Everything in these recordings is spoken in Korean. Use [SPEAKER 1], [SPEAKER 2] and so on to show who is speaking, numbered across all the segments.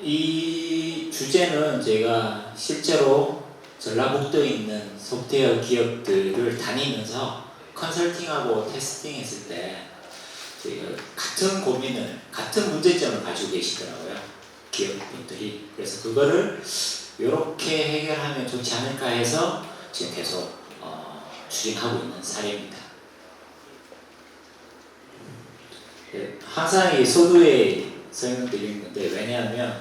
[SPEAKER 1] 이 주제는 제가 실제로 전라북도에 있는 소프트웨어 기업들을 다니면서 컨설팅하고 테스팅했을 때 같은 고민을, 같은 문제점을 가지고 계시더라고요. 기업분들이. 그래서 그거를 이렇게 해결하면 좋지 않을까 해서 지금 계속 추진하고 있는 사례입니다. 항상 이 서두에 설명드리는 건데, 왜냐하면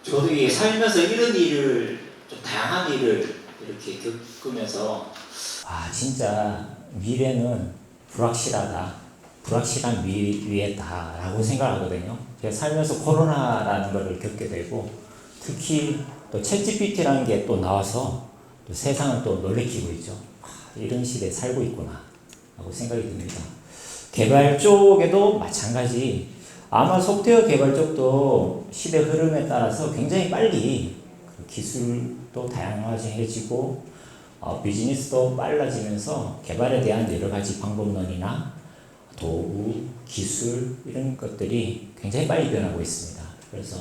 [SPEAKER 1] 저도 이게 살면서 이런 일을, 좀 다양한 일을 이렇게 겪으면서 진짜 미래는 불확실한 위에다 라고 생각하거든요. 제가 살면서 코로나라는 것을 겪게 되고, 특히 또 챗GPT라는 게 또 나와서 또 세상을 또 놀래키고 있죠. 이런 시대에 살고 있구나 라고 생각이 듭니다. 개발 쪽에도 마찬가지. 아마 소프트웨어 개발 쪽도 시대 흐름에 따라서 굉장히 빨리 기술도 다양해지고 비즈니스도 빨라지면서 개발에 대한 여러 가지 방법론이나 도구, 기술 이런 것들이 굉장히 빨리 변하고 있습니다. 그래서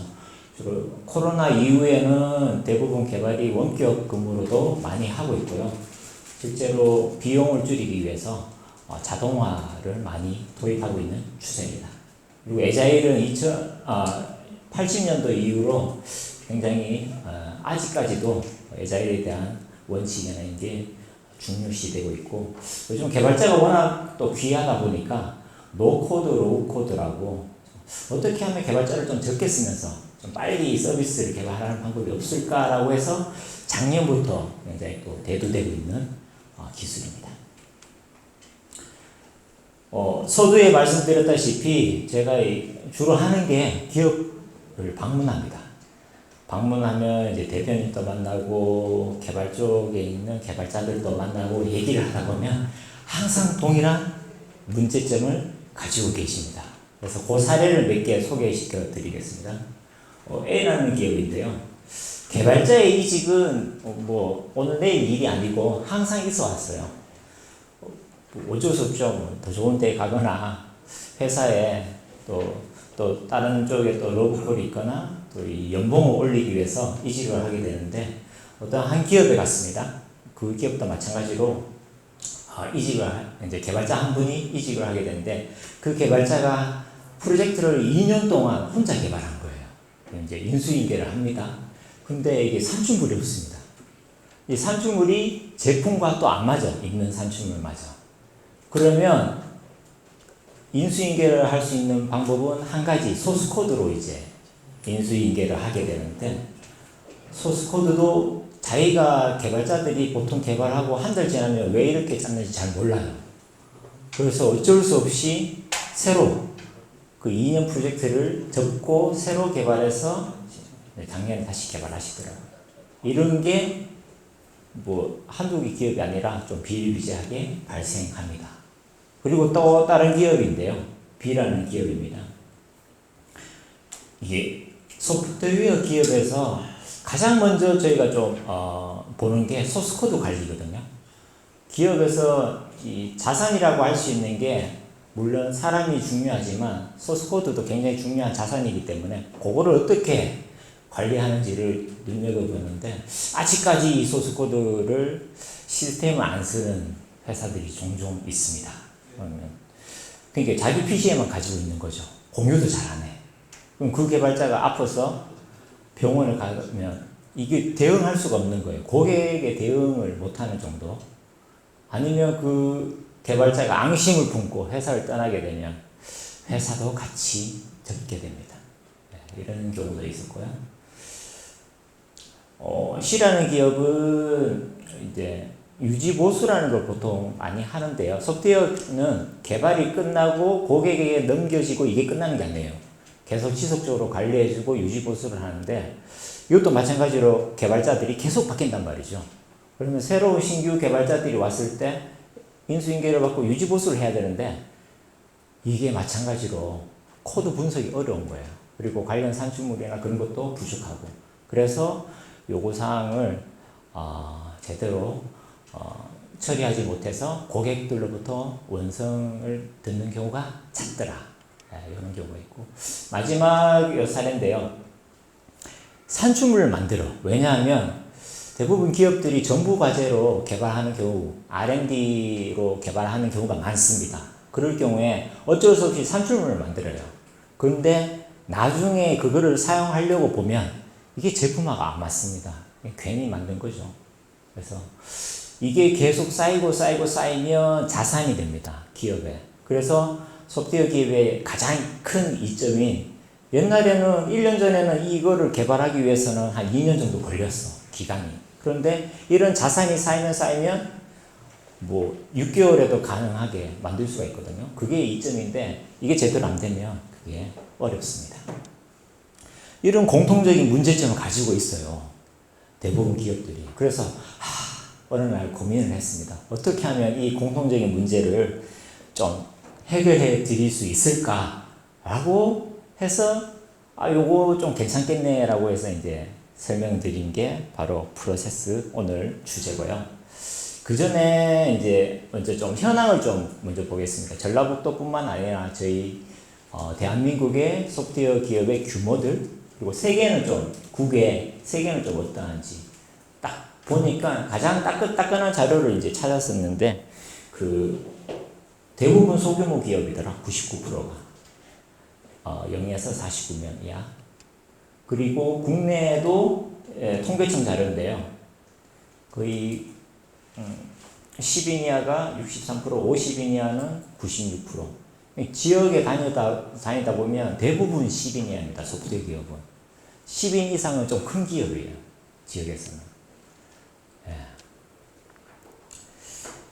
[SPEAKER 1] 주로 코로나 이후에는 대부분 개발이 원격 근무로도 많이 하고 있고요. 실제로 비용을 줄이기 위해서 자동화를 많이 도입하고 있는 추세입니다. 그리고 에자일은 80년도 이후로 굉장히 아직까지도 에자일에 대한 원칙이라는 게 중요시되고 있고, 요즘 개발자가 워낙 또 귀하다 보니까 노코드, 로우코드라고 어떻게 하면 개발자를 좀 적게 쓰면서 좀 빨리 서비스를 개발하는 방법이 없을까라고 해서 작년부터 굉장히 또 대두되고 있는 기술입니다. 서두에 말씀드렸다시피 제가 주로 하는 게 기업을 방문합니다. 방문하면 이제 대표님도 만나고 개발 쪽에 있는 개발자들도 만나고 얘기를 하다 보면 항상 동일한 문제점을 가지고 계십니다. 그래서 그 사례를 몇 개 소개시켜 드리겠습니다. A라는 기업인데요. 개발자의 이직은 오늘 내일 일이 아니고 항상 있어 왔어요. 어쩔 수 없죠. 더 좋은 데 가거나 회사에 또 다른 쪽에 또 러브콜이 있거나 또 이 연봉을 올리기 위해서 이직을 하게 되는데, 어떤 한 기업에 갔습니다. 그 기업도 마찬가지로 이제 개발자 한 분이 이직을 하게 되는데, 그 개발자가 프로젝트를 2년 동안 혼자 개발한 거예요. 이제 인수인계를 합니다. 근데 이게 산출물이 없습니다. 이 산출물이 제품과 또 안 맞아. 읽는 산출물 맞아. 그러면 인수인계를 할 수 있는 방법은 한 가지, 소스코드로 이제 인수인계를 하게 되는데, 소스코드도 자기가 개발자들이 보통 개발하고 한 달 지나면 왜 이렇게 짰는지 잘 몰라요. 그래서 어쩔 수 없이 새로 그 2년 프로젝트를 접고 새로 개발해서 작년에 다시 개발하시더라고요. 이런 게 한두 개 기업이 아니라 좀 비일비재하게 발생합니다. 그리고 또 다른 기업인데요. B라는 기업입니다. 이게 소프트웨어 기업에서 가장 먼저 저희가 좀 보는 게 소스코드 관리거든요. 기업에서 이 자산이라고 할 수 있는 게 물론 사람이 중요하지만 소스코드도 굉장히 중요한 자산이기 때문에 그거를 어떻게 관리하는지를 눈여겨보는데, 아직까지 이 소스코드를 시스템을 안 쓰는 회사들이 종종 있습니다. 그러니까 자기 PC에만 가지고 있는 거죠. 공유도 잘 안 해. 그럼 그 개발자가 아파서 병원을 가면 이게 대응할 수가 없는 거예요. 고객의 대응을 못하는 정도. 아니면 그 개발자가 앙심을 품고 회사를 떠나게 되면 회사도 같이 접게 됩니다. 이런 경우도 있었고요. C라는 기업은 이제 유지보수라는 걸 보통 많이 하는데요. 소프트웨어는 개발이 끝나고 고객에게 넘겨지고 이게 끝나는 게 아니에요. 계속 지속적으로 관리해주고 유지보수를 하는데, 이것도 마찬가지로 개발자들이 계속 바뀐단 말이죠. 그러면 새로운 신규 개발자들이 왔을 때 인수인계를 받고 유지보수를 해야 되는데, 이게 마찬가지로 코드 분석이 어려운 거예요. 그리고 관련 산출물이나 그런 것도 부족하고, 그래서 요구사항을 제대로 처리하지 못해서 고객들로부터 원성을 듣는 경우가 잦더라. 이런 경우가 있고, 마지막 사례인데요. 산출물을 만들어. 왜냐하면 대부분 기업들이 정부 과제로 개발하는 경우, R&D로 개발하는 경우가 많습니다. 그럴 경우에 어쩔 수 없이 산출물을 만들어요. 그런데 나중에 그거를 사용하려고 보면 이게 제품화가 안 맞습니다. 괜히 만든 거죠. 그래서 이게 계속 쌓이면 자산이 됩니다. 기업에. 그래서 소프트웨어 기업의 가장 큰 이점인 옛날에는 1년 전에는 이거를 개발하기 위해서는 한 2년 정도 걸렸어. 기간이. 그런데 이런 자산이 쌓이면 뭐 6개월에도 가능하게 만들 수가 있거든요. 그게 이점인데 이게 제대로 안 되면 그게 어렵습니다. 이런 공통적인 문제점을 가지고 있어요. 대부분 기업들이. 그래서 어느 날 고민을 했습니다. 어떻게 하면 이 공통적인 문제를 좀 해결해 드릴 수 있을까라고 해서 요거 좀 괜찮겠네라고 해서 이제 설명드린 게 바로 프로세스 오늘 주제고요. 그 전에 이제 먼저 좀 현황을 좀 먼저 보겠습니다. 전라북도뿐만 아니라 저희 대한민국의 소프트웨어 기업의 규모들 그리고 세계는 좀 국외 세계는 좀 어떠한지 딱 보니까 가장 따끈한 자료를 이제 찾았었는데 그 대부분 소규모 기업이더라. 99%가 0에서 49명 이하. 그리고 국내에도 통계청 자료인데요. 거의 10인 이하가 63%, 50인 이하는 96%. 지역에 다니다 보면 대부분 10인 이하입니다. 소프트웨어 기업은. 10인 이상은 좀 큰 기업이에요. 지역에서는.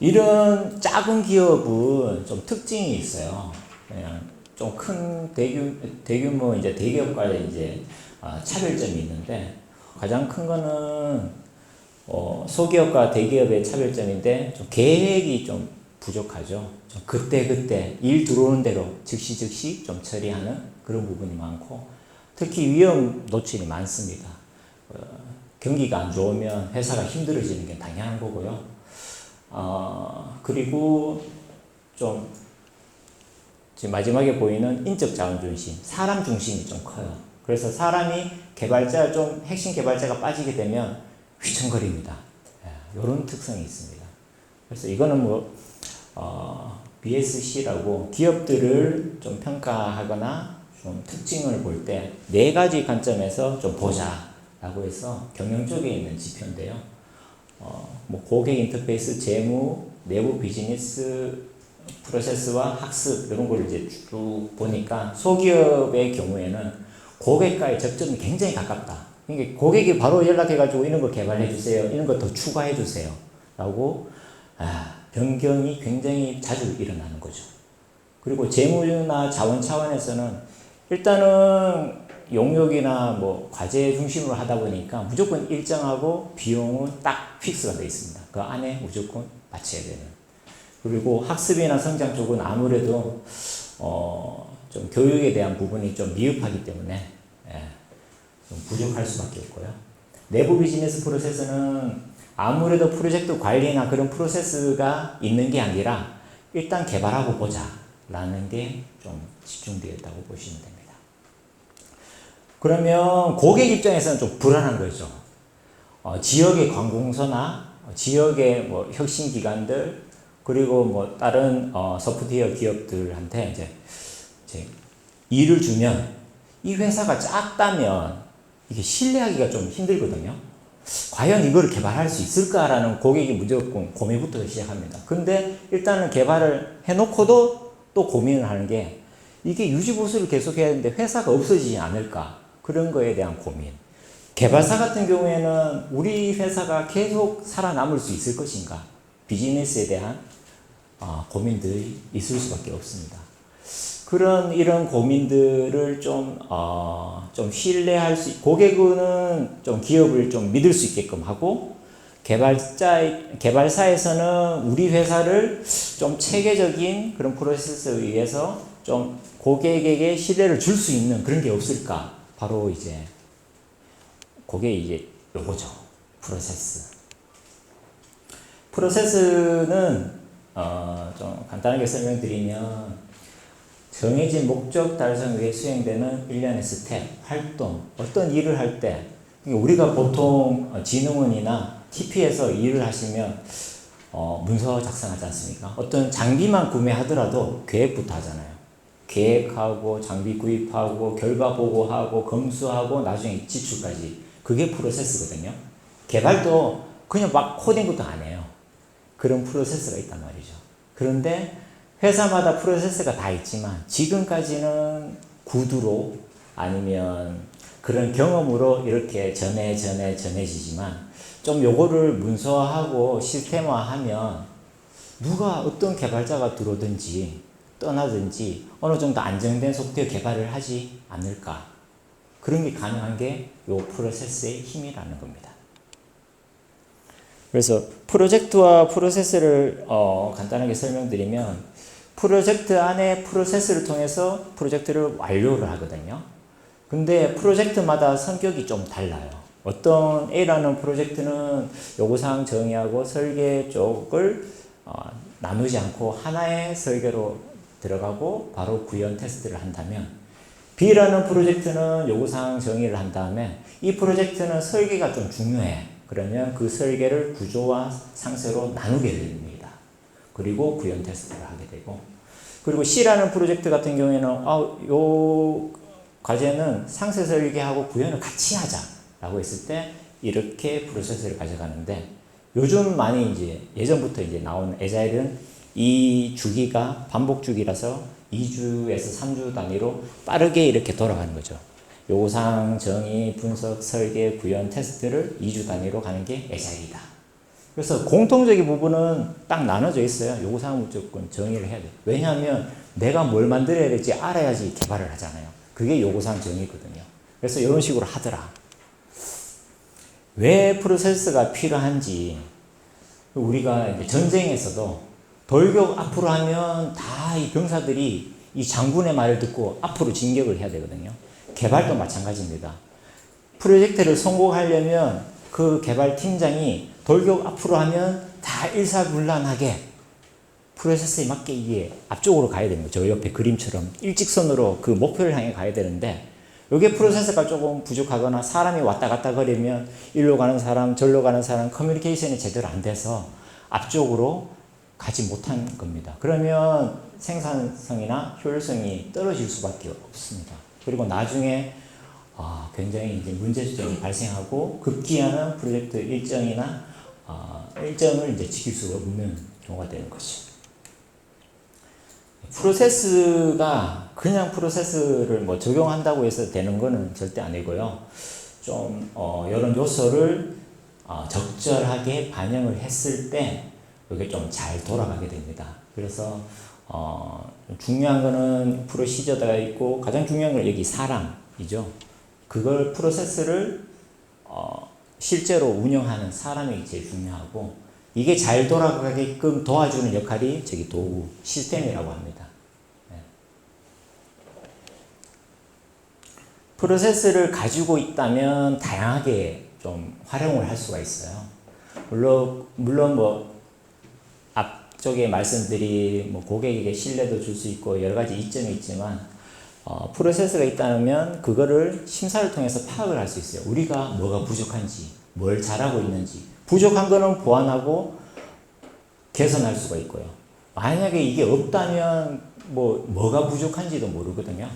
[SPEAKER 1] 이런 작은 기업은 좀 특징이 있어요. 그냥 좀 큰 대규모 이제 대기업과의 이제 차별점이 있는데 가장 큰 거는 소기업과 대기업의 차별점인데 좀 계획이 좀 부족하죠. 좀 그때 일 들어오는 대로 즉시 좀 처리하는 그런 부분이 많고 특히 위험 노출이 많습니다. 경기가 안 좋으면 회사가 힘들어지는 게 당연한 거고요. 그리고 좀 지금 마지막에 보이는 인적 자원 중심, 사람 중심이 좀 커요. 그래서 사람이 좀 핵심 개발자가 빠지게 되면 휘청거립니다. 이런 특성이 있습니다. 그래서 이거는 BSC라고 기업들을 좀 평가하거나 좀 특징을 볼 때 4가지 관점에서 좀 보자라고 해서 경영 쪽에 있는 지표인데요. 고객 인터페이스, 재무, 내부 비즈니스 프로세스와 학습 이런 걸 이제 쭉 보니까 소기업의 경우에는 고객과의 접점이 굉장히 가깝다. 그러니까 고객이 바로 연락해가지고 이런 거 개발해 주세요. 이런 거 더 추가해 주세요. 라고 변경이 굉장히 자주 일어나는 거죠. 그리고 재무나 자원 차원에서는 일단은 용역이나 과제 중심으로 하다 보니까 무조건 일정하고 비용은 딱 픽스가 되어 있습니다. 그 안에 무조건 맞춰야 되는. 그리고 학습이나 성장 쪽은 아무래도 좀 교육에 대한 부분이 좀 미흡하기 때문에 좀 부족할 수밖에 없고요. 내부 비즈니스 프로세스는 아무래도 프로젝트 관리나 그런 프로세스가 있는 게 아니라 일단 개발하고 보자 라는 게 좀 집중되어 있다고 보시면 됩니다. 그러면 고객 입장에서는 좀 불안한 거죠. 지역의 관공서나 지역의 혁신기관들 그리고 다른 소프트웨어 기업들한테 이제 일을 주면 이 회사가 작다면 이게 신뢰하기가 좀 힘들거든요. 과연 이걸 개발할 수 있을까라는 고객이 무조건 고민부터 시작합니다. 근데 일단은 개발을 해놓고도 또 고민을 하는 게 이게 유지보수를 계속해야 하는데 회사가 없어지지 않을까 그런 거에 대한 고민. 개발사 같은 경우에는 우리 회사가 계속 살아남을 수 있을 것인가 비즈니스에 대한 고민들이 있을 수밖에 없습니다. 이런 고민들을 좀 신뢰할 고객은 좀 기업을 좀 믿을 수 있게끔 하고, 개발사에서는 우리 회사를 좀 체계적인 그런 프로세스에 의해서 좀 고객에게 신뢰를 줄 수 있는 그런 게 없을까? 바로 이제, 그게 이제 요거죠. 프로세스는, 좀 간단하게 설명드리면, 정해진 목적 달성 위해 수행되는 일련의 스텝, 활동, 어떤 일을 할 때 우리가 보통 진흥원이나 TP에서 일을 하시면 문서 작성하지 않습니까? 어떤 장비만 구매하더라도 계획부터 하잖아요. 계획하고 장비 구입하고 결과 보고하고 검수하고 나중에 지출까지. 그게 프로세스거든요. 개발도 그냥 막 코딩부터 안 해요. 그런 프로세스가 있단 말이죠. 그런데 회사마다 프로세스가 다 있지만 지금까지는 구두로 아니면 그런 경험으로 이렇게 전해지지만 좀 요거를 문서화하고 시스템화하면 누가 어떤 개발자가 들어오든지 떠나든지 어느 정도 안정된 소프트웨어 개발을 하지 않을까. 그런 게 가능한 게 요 프로세스의 힘이라는 겁니다. 그래서 프로젝트와 프로세스를 간단하게 설명드리면 프로젝트 안에 프로세스를 통해서 프로젝트를 완료를 하거든요. 근데 프로젝트마다 성격이 좀 달라요. 어떤 A라는 프로젝트는 요구사항 정의하고 설계 쪽을 나누지 않고 하나의 설계로 들어가고 바로 구현 테스트를 한다면 B라는 프로젝트는 요구사항 정의를 한 다음에 이 프로젝트는 설계가 좀 중요해. 그러면 그 설계를 구조와 상세로 나누게 됩니다. 그리고 구현 테스트를 하게 되고 그리고 C라는 프로젝트 같은 경우에는 요 과제는 상세 설계하고 구현을 같이 하자라고 했을 때 이렇게 프로세스를 가져가는데 요즘 많이 이제 예전부터 이제 나온 에자일은 이 주기가 반복 주기라서 2주에서 3주 단위로 빠르게 이렇게 돌아가는 거죠. 요구사항 정의, 분석, 설계, 구현, 테스트를 2주 단위로 가는 게 에자일이다. 그래서 공통적인 부분은 딱 나눠져 있어요. 요구사항 무조건 정의를 해야 돼. 왜냐하면 내가 뭘 만들어야 될지 알아야지 개발을 하잖아요. 그게 요구사항 정의거든요. 그래서 이런 식으로 하더라. 왜 프로세스가 필요한지 우리가 이제 전쟁에서도 돌격 앞으로 하면 다 이 병사들이 이 장군의 말을 듣고 앞으로 진격을 해야 되거든요. 개발도 마찬가지입니다. 프로젝트를 성공하려면 그 개발 팀장이 돌격 앞으로 하면 다 일사불란하게 프로세스에 맞게 이게 앞쪽으로 가야 되는 거죠. 저 옆에 그림처럼 일직선으로 그 목표를 향해 가야 되는데 이게 프로세스가 조금 부족하거나 사람이 왔다 갔다 거리면 일로 가는 사람 절로 가는 사람 커뮤니케이션이 제대로 안 돼서 앞쪽으로 가지 못한 겁니다. 그러면 생산성이나 효율성이 떨어질 수밖에 없습니다. 그리고 나중에 굉장히 이제 문제점이 발생하고 급기야는 프로젝트 일정이나 일정을 이제 지킬 수 없는 경우가 되는 거죠. 프로세스가 그냥 프로세스를 뭐 적용한다고 해서 되는 거는 절대 아니고요. 좀 이런 요소를 적절하게 반영을 했을 때 이게 좀 잘 돌아가게 됩니다. 그래서 중요한 거는 프로시저가 있고 가장 중요한 건 여기 사람이죠. 그걸 프로세스를 실제로 운영하는 사람이 제일 중요하고 이게 잘 돌아가게끔 도와주는 역할이 저기 도구 시스템이라고 합니다. 네. 프로세스를 가지고 있다면 다양하게 좀 활용을 할 수가 있어요. 물론 뭐 앞쪽에 말씀드린 뭐 고객에게 신뢰도 줄 수 있고 여러 가지 이점이 있지만 프로세스가 있다면 그거를 심사를 통해서 파악을 할 수 있어요. 우리가 뭐가 부족한지, 뭘 잘하고 있는지. 부족한 거는 보완하고 개선할 수가 있고요. 만약에 이게 없다면 뭐가 부족한지도 모르거든요.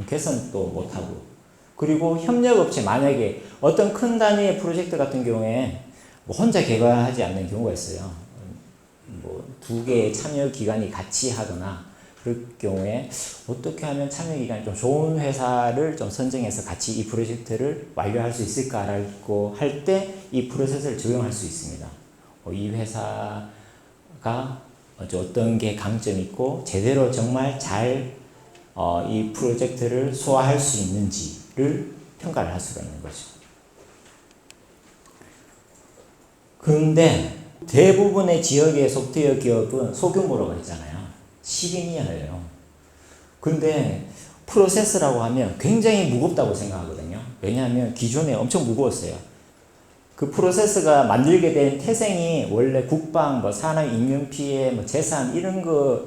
[SPEAKER 1] 개선도 못하고. 그리고 협력업체 만약에 어떤 큰 단위의 프로젝트 같은 경우에 뭐 혼자 개발하지 않는 경우가 있어요. 뭐 두 개의 참여 기관이 같이 하거나 그럴 경우에 어떻게 하면 참여 기관이 좀 좋은 회사를 좀 선정해서 같이 이 프로젝트를 완료할 수 있을까라고 할 때 이 프로세스를 적용할 수 있습니다. 이 회사가 어떤 게 강점이 있고 제대로 정말 잘 이 프로젝트를 소화할 수 있는지를 평가를 할 수가 있는 거죠. 그런데 대부분의 지역의 소프트웨어 기업은 소규모라고 했잖아요. 10인 이하예요. 근데 프로세스라고 하면 굉장히 무겁다고 생각하거든요. 왜냐하면 기존에 엄청 무거웠어요. 그 프로세스가 만들게 된 태생이 원래 국방, 산업 인명피해, 재산 이런 거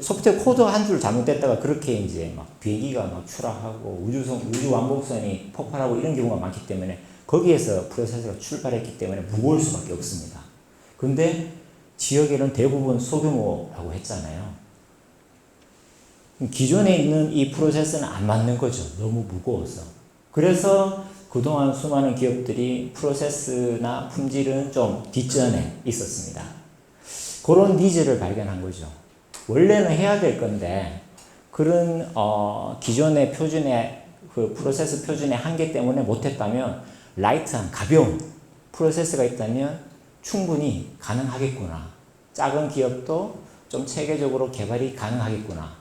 [SPEAKER 1] 소프트웨어 코드 한 줄 잘못됐다가 그렇게 이제 막 비행기가 막 추락하고 우주 왕복선이 폭발하고 이런 경우가 많기 때문에 거기에서 프로세서가 출발했기 때문에 무거울 수밖에 없습니다. 근데 지역에는 대부분 소규모라고 했잖아요. 기존에 있는 이 프로세서는 안 맞는 거죠. 너무 무거워서. 그래서 그동안 수많은 기업들이 프로세스나 품질은 좀 뒷전에 있었습니다. 그런 니즈를 발견한 거죠. 원래는 해야 될 건데 그런 기존의 표준의 그 프로세스 표준의 한계 때문에 못했다면 라이트한 가벼운 프로세스가 있다면 충분히 가능하겠구나. 작은 기업도 좀 체계적으로 개발이 가능하겠구나.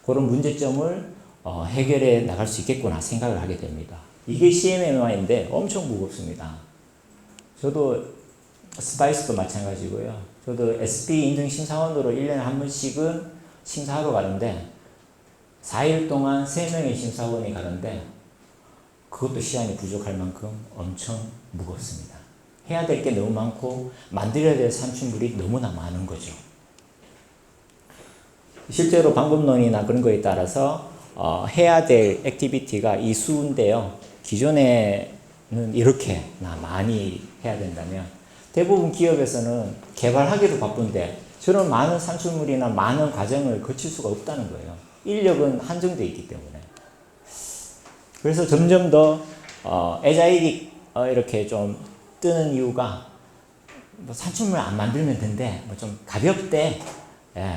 [SPEAKER 1] 그런 문제점을 해결해 나갈 수 있겠구나 생각을 하게 됩니다. 이게 CMMI인데 엄청 무겁습니다. 저도 스파이스도 마찬가지고요. 저도 SP 인증 심사원으로 1년에 한 번씩은 심사하러 가는데 4일 동안 3명의 심사원이 가는데 그것도 시간이 부족할 만큼 엄청 무겁습니다. 해야 될 게 너무 많고 만들어야 될 산출물이 너무나 많은 거죠. 실제로 방법론이나 그런 거에 따라서 해야 될 액티비티가 이 수인데요. 기존에는 이렇게나 많이 해야 된다면 대부분 기업에서는 개발하기도 바쁜데 저런 많은 산출물이나 많은 과정을 거칠 수가 없다는 거예요. 인력은 한정되어 있기 때문에. 그래서 점점 더 애자일이 이렇게 좀 뜨는 이유가 뭐 산출물 안 만들면 된대, 뭐 좀 가볍대, 예.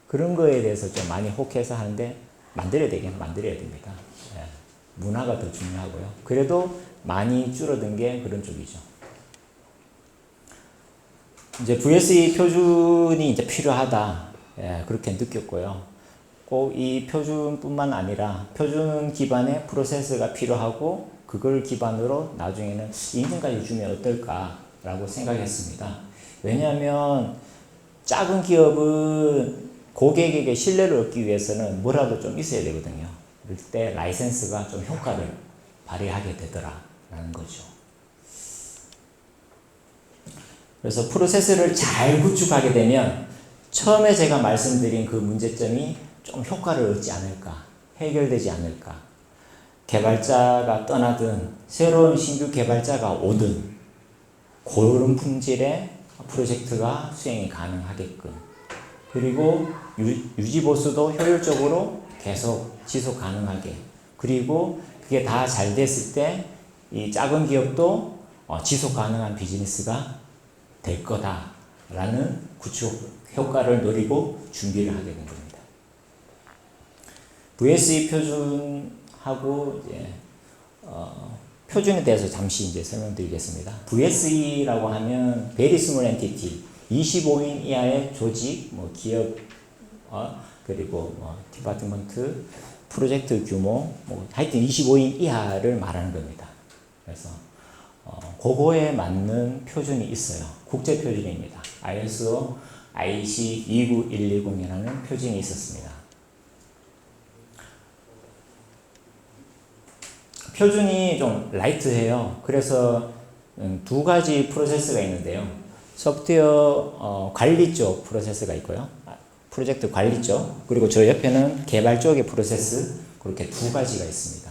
[SPEAKER 1] 그런 거에 대해서 좀 많이 혹해서 하는데 만들어야 되긴 만들어야 됩니다. 예. 문화가 더 중요하고요. 그래도 많이 줄어든 게 그런 쪽이죠. 이제 VSE 표준이 이제 필요하다, 예, 그렇게 느꼈고요. 꼭 이 표준뿐만 아니라 표준 기반의 프로세스가 필요하고 그걸 기반으로 나중에는 인증까지 주면 어떨까라고 생각했습니다. 왜냐하면 작은 기업은 고객에게 신뢰를 얻기 위해서는 뭐라도 좀 있어야 되거든요. 그럴 때 라이센스가 좀 효과를 발휘하게 되더라라는 거죠. 그래서 프로세스를 잘 구축하게 되면 처음에 제가 말씀드린 그 문제점이 좀 효과를 얻지 않을까, 해결되지 않을까. 개발자가 떠나든 새로운 신규 개발자가 오든 고른 품질의 프로젝트가 수행이 가능하게끔, 그리고 유지보수도 효율적으로 계속 지속 가능하게, 그리고 그게 다 잘 됐을 때 이 작은 기업도 지속 가능한 비즈니스가 될 거다라는 구축 효과를 노리고 준비를 하게 된 겁니다. VSE 표준하고 이제 표준에 대해서 잠시 이제 설명드리겠습니다. VSE라고 하면 Very Small Entity, 25인 이하의 조직, 뭐 기업, 그리고 뭐 디파트먼트, 프로젝트 규모, 뭐 하여튼 25인 이하를 말하는 겁니다. 그래서 그거에 맞는 표준이 있어요. 국제 표준입니다. ISO IC 29120이라는 표준이 있었습니다. 표준이 좀 라이트해요. 그래서 두 가지 프로세스가 있는데요. 소프트웨어 관리 쪽 프로세스가 있고요. 프로젝트 관리 쪽, 그리고 저 옆에는 개발 쪽의 프로세스, 그렇게 두 가지가 있습니다.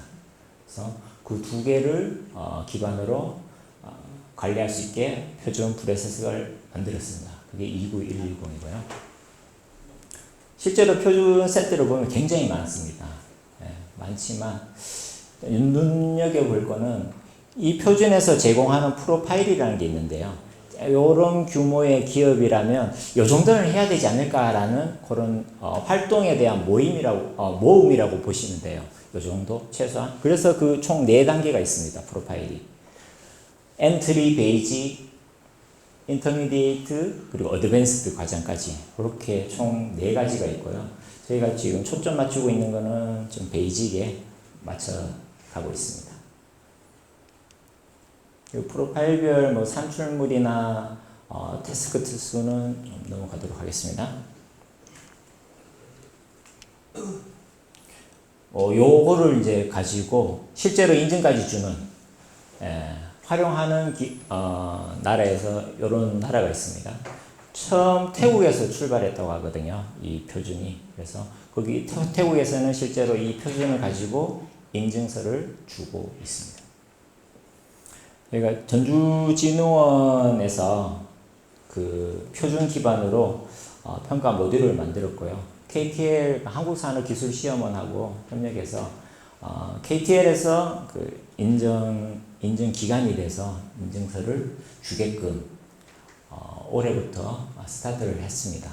[SPEAKER 1] 그래서 그 두 개를 기반으로 관리할 수 있게 표준 프로세스를 만들었습니다. 그게 29110이고요. 실제로 표준 세트를 보면 굉장히 많습니다. 네, 많지만 눈여겨볼 거는 이 표준에서 제공하는 프로파일이라는 게 있는데요. 이런 규모의 기업이라면 이 정도는 해야 되지 않을까라는 그런 활동에 대한 모음이라고 보시면 돼요. 이 정도 최소한. 그래서 그 총 4단계가 있습니다. 프로파일이. 엔트리, 베이직, 인터미디에이트, 그리고 어드밴스드 과정까지 그렇게 총 4가지가 있고요. 저희가 지금 초점 맞추고 있는 거는 좀 베이직에 맞춰 가고 있습니다. 프로파일별 뭐 산출물이나 태스크 수는 좀 넘어가도록 하겠습니다. 요거를 이제 가지고 실제로 인증까지 주는 활용하는 나라에서 이런 나라가 있습니다. 처음 태국에서 출발했다고 하거든요. 이 표준이. 그래서 거기 태국에서는 실제로 이 표준을 가지고 인증서를 주고 있습니다. 그러니까 전주진흥원에서 그 표준 기반으로 평가 모듈을 만들었고요. KTL 한국산업기술시험원하고 협력해서 KTL에서 그 인증 기간이 돼서 인증서를 주게끔 올해부터 스타트를 했습니다.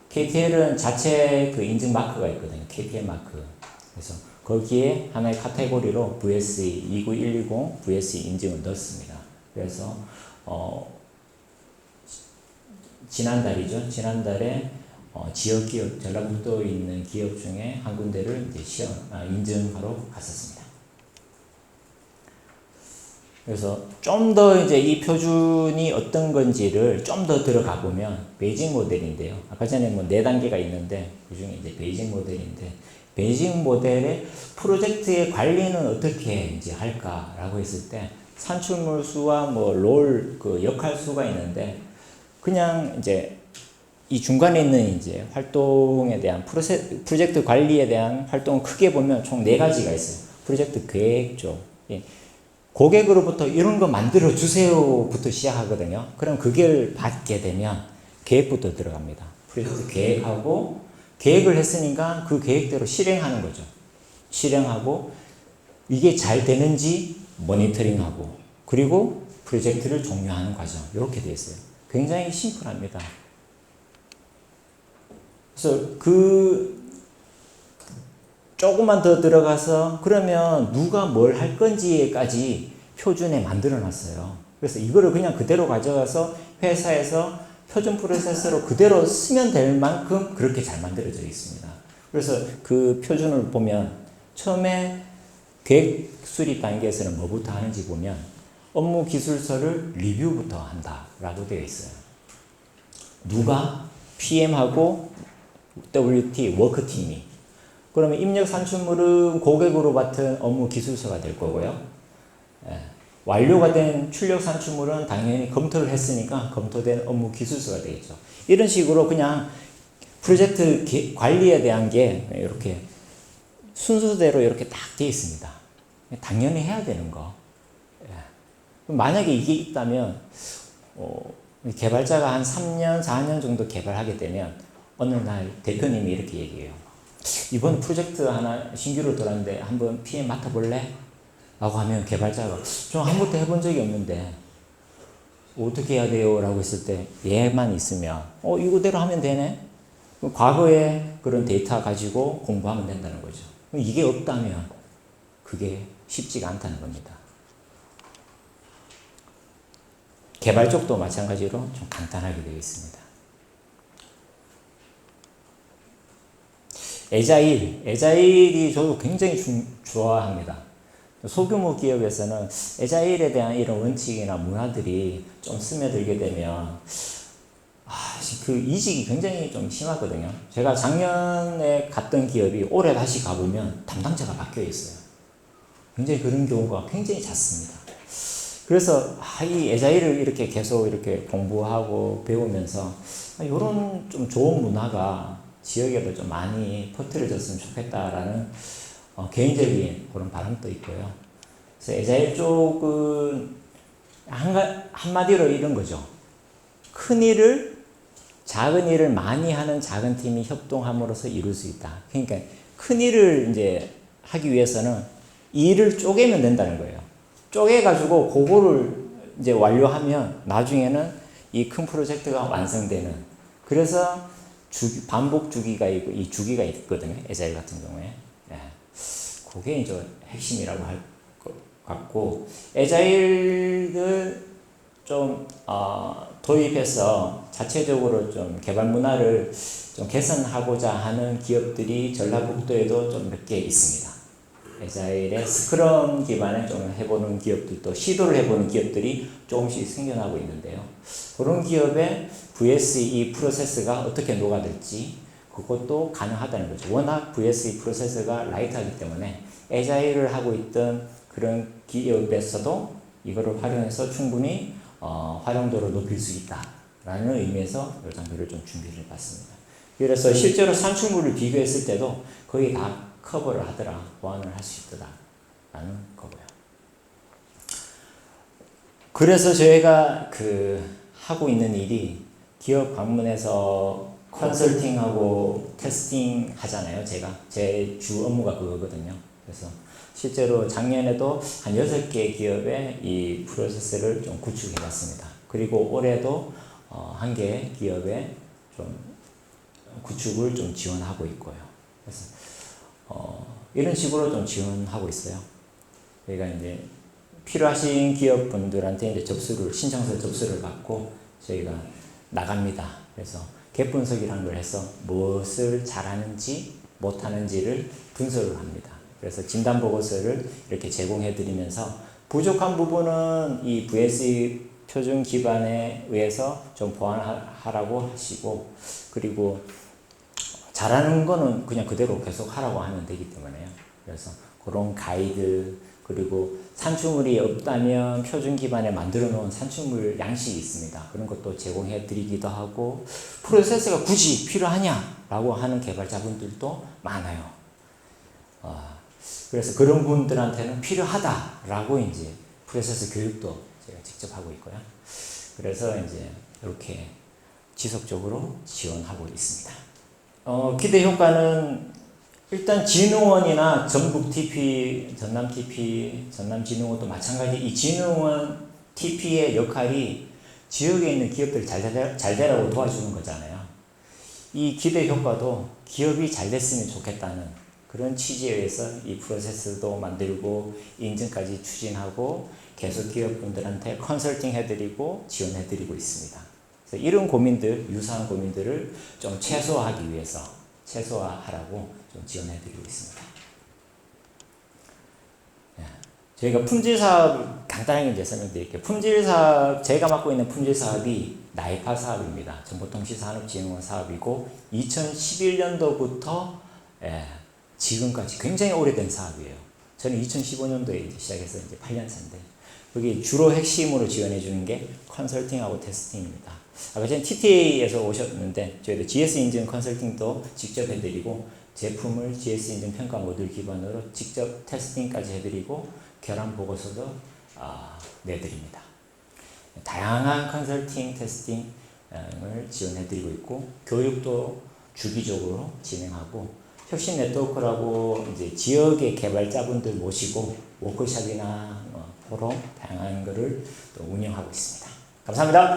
[SPEAKER 1] KTL은 자체 그 인증 마크가 있거든요. KTL 마크. 그래서 거기에 하나의 카테고리로 VSE 29120 VSE 인증을 넣었습니다. 그래서 지난달이죠. 지난달에 지역 기업, 전라북도에 있는 기업 중에 한 군데를 이제 인증하러 갔었습니다. 그래서 좀 더 이제 이 표준이 어떤 건지를 좀 더 들어가 보면 베이징 모델인데요. 아까 전에 뭐 4단계가 있는데 그 중에 이제 베이징 모델인데 베이징 모델의 프로젝트의 관리는 어떻게 이제 할까라고 했을 때 산출물 수와 뭐 롤 그 역할 수가 있는데 그냥 이제 이 중간에 있는 이제 활동에 대한 프로젝트 관리에 대한 활동을 크게 보면 총 4가지가 있어요. 프로젝트 계획 쪽. 고객으로부터 이런 거 만들어 주세요부터 시작하거든요. 그럼 그걸 받게 되면 계획부터 들어갑니다. 프로젝트 계획하고 계획을 했으니까 그 계획대로 실행하는 거죠. 실행하고 이게 잘 되는지 모니터링하고 그리고 프로젝트를 종료하는 과정 이렇게 되어 있어요. 굉장히 심플합니다. 그래서 조금만 더 들어가서 그러면 누가 뭘 할 건지까지 표준에 만들어 놨어요. 그래서 이거를 그냥 그대로 가져가서 회사에서 표준 프로세서로 그대로 쓰면 될 만큼 그렇게 잘 만들어져 있습니다. 그래서 그 표준을 보면 처음에 계획 수립 단계에서는 뭐부터 하는지 보면 업무 기술서를 리뷰부터 한다라고 되어 있어요. 누가? PM하고 WT 워크팀이. 그러면 입력 산출물은 고객으로 맡은 업무 기술서가 될 거고요. 완료가 된 출력 산출물은 당연히 검토를 했으니까 검토된 업무 기술서가 되겠죠. 이런 식으로 그냥 프로젝트 관리에 대한 게 이렇게 순서대로 이렇게 딱 되어 있습니다. 당연히 해야 되는 거. 만약에 이게 있다면 개발자가 한 3년, 4년 정도 개발하게 되면 어느 날 대표님이 이렇게 얘기해요. 이번 프로젝트 하나 신규로 들어왔는데 한번 PM 맡아볼래? 라고 하면 개발자가 좀 한 번도 해본 적이 없는데 어떻게 해야 돼요? 라고 했을 때 얘만 있으면 이거대로 하면 되네? 과거에 그런 데이터 가지고 공부하면 된다는 거죠. 이게 없다면 그게 쉽지가 않다는 겁니다. 개발 쪽도 마찬가지로 좀 간단하게 되어 있습니다. 에자일이 저도 굉장히 좋아합니다. 소규모 기업에서는 에자일에 대한 이런 원칙이나 문화들이 좀 스며들게 되면 그 이직이 굉장히 좀 심하거든요. 제가 작년에 갔던 기업이 올해 다시 가보면 담당자가 바뀌어 있어요. 굉장히 그런 경우가 굉장히 잦습니다. 그래서 이 에자일을 이렇게 계속 이렇게 공부하고 배우면서 이런 좀 좋은 문화가 지역에도 좀 많이 퍼뜨려졌으면 좋겠다라는 개인적인 그런 바람도 있고요. 그래서 에자일 쪽은 한마디로 이런 거죠. 큰 일을 작은 일을 많이 하는 작은 팀이 협동함으로써 이룰 수 있다. 그러니까 큰 일을 이제 하기 위해서는 일을 쪼개면 된다는 거예요. 쪼개가지고 그거를 이제 완료하면 나중에는 이 큰 프로젝트가 완성되는. 그래서 반복 주기가 있고 이 주기가 있거든요. 에자일 같은 경우에. 그게 이제 핵심이라고 할 것 같고, 에자일을 좀 도입해서 자체적으로 좀 개발 문화를 좀 개선하고자 하는 기업들이 전라북도에도 좀 몇 개 있습니다. 에자일의 스크럼 기반에 좀 해보는 기업들도 시도를 해보는 기업들이 조금씩 생겨나고 있는데요. 그런 기업의 VSE 프로세스가 어떻게 녹아들지 그것도 가능하다는 거죠. 워낙 VSE 프로세스가 라이트하기 때문에 에자일을 하고 있던 그런 기업에서도 이거를 활용해서 충분히 활용도를 높일 수 있다. 라는 의미에서 이 장표를 좀 준비를 해봤습니다. 그래서 실제로 산출물을 비교했을 때도 거의 다 커버를 하더라, 보완을 할 수 있더라 라는 거고요. 그래서 저희가 하고 있는 일이 기업 방문해서 컨설팅하고 테스팅 하잖아요. 제 주 업무가 그거거든요. 그래서 실제로 작년에도 한 6개 기업에 이 프로세스를 좀 구축해 봤습니다. 그리고 올해도 한 개 기업에 좀 구축을 좀 지원하고 있고요. 그래서 이런 식으로 좀 지원하고 있어요. 저희가 이제 필요하신 기업분들한테 이제 신청서 접수를 받고 저희가 나갑니다. 그래서 갭 분석이라는 걸 해서 무엇을 잘하는지 못하는지를 분석을 합니다. 그래서 진단 보고서를 이렇게 제공해 드리면서 부족한 부분은 이 VSE 표준 기반에 의해서 좀 보완하라고 하시고, 그리고 잘하는 거는 그냥 그대로 계속 하라고 하면 되기 때문에요. 그래서 그런 가이드, 그리고 산출물이 없다면 표준 기반에 만들어 놓은 산출물 양식이 있습니다. 그런 것도 제공해 드리기도 하고, 프로세스가 굳이 필요하냐라고 하는 개발자분들도 많아요. 그래서 그런 분들한테는 필요하다라고 이제 프로세스 교육도 제가 직접 하고 있고요. 그래서 이제 이렇게 지속적으로 지원하고 있습니다. 기대 효과는 일단 진흥원이나 전북 TP, 전남 TP, 전남 진흥원도 마찬가지. 이 진흥원 TP의 역할이 지역에 있는 기업들 잘 되라고 도와주는 거잖아요. 이 기대 효과도 기업이 잘 됐으면 좋겠다는 그런 취지에 의해서 이 프로세스도 만들고 인증까지 추진하고 계속 기업분들한테 컨설팅 해드리고 지원해드리고 있습니다. 그래서 이런 고민들, 유사한 고민들을 좀 최소화하기 위해서 최소화하라고 좀 지원해드리고 있습니다. 저희가 품질 사업 간단하게 이제 설명드릴게요. 품질 사업, 제가 맡고 있는 품질 사업이 나이파 사업입니다. 정보통신산업진흥원 사업이고 2011년도부터 지금까지 굉장히 오래된 사업이에요. 저는 2015년도에 이제 시작해서 이제 8년차인데 여기 주로 핵심으로 지원해 주는 게 컨설팅하고 테스팅입니다. 아까 전에 TTA에서 오셨는데 저희도 GS 인증 컨설팅도 직접 해드리고 제품을 GS 인증 평가 모듈 기반으로 직접 테스팅까지 해드리고 결함 보고서도 내드립니다. 다양한 컨설팅, 테스팅을 지원해드리고 있고 교육도 주기적으로 진행하고 혁신 네트워크라고 이제 지역의 개발자분들 모시고 워크숍이나 포럼 다양한 거를 또 운영하고 있습니다. 감사합니다.